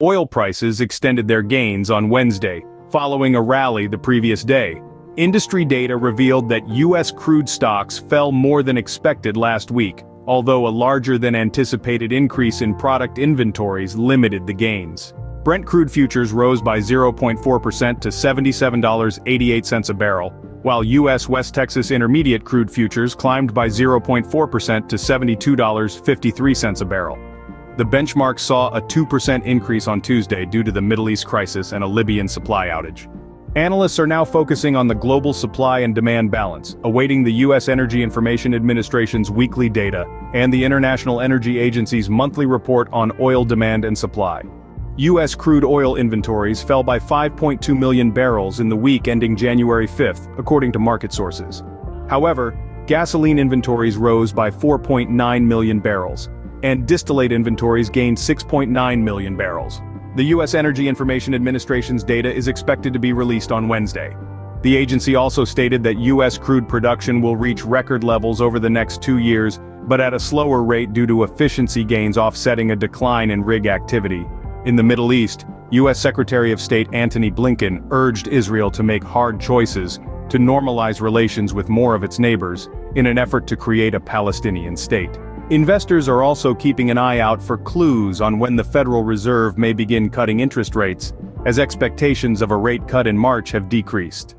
Oil prices extended their gains on Wednesday, following a rally the previous day. Industry data revealed that U.S. crude stocks fell more than expected last week, although a larger than anticipated increase in product inventories limited the gains. Brent crude futures rose by 0.4% to $77.88 a barrel, while U.S. West Texas Intermediate crude futures climbed by 0.4% to $72.53 a barrel. The benchmark saw a 2% increase on Tuesday due to the Middle East crisis and a Libyan supply outage. Analysts are now focusing on the global supply and demand balance, awaiting the U.S. Energy Information Administration's weekly data and the International Energy Agency's monthly report on oil demand and supply. U.S. crude oil inventories fell by 5.2 million barrels in the week ending January 5, according to market sources. However, gasoline inventories rose by 4.9 million barrels, and distillate inventories gained 6.9 million barrels. The U.S. Energy Information Administration's data is expected to be released on Wednesday. The agency also stated that U.S. crude production will reach record levels over the next 2 years, but at a slower rate due to efficiency gains offsetting a decline in rig activity. In the Middle East, U.S. Secretary of State Antony Blinken urged Israel to make hard choices to normalize relations with more of its neighbors, in an effort to create a Palestinian state. Investors are also keeping an eye out for clues on when the Federal Reserve may begin cutting interest rates, as expectations of a rate cut in March have decreased.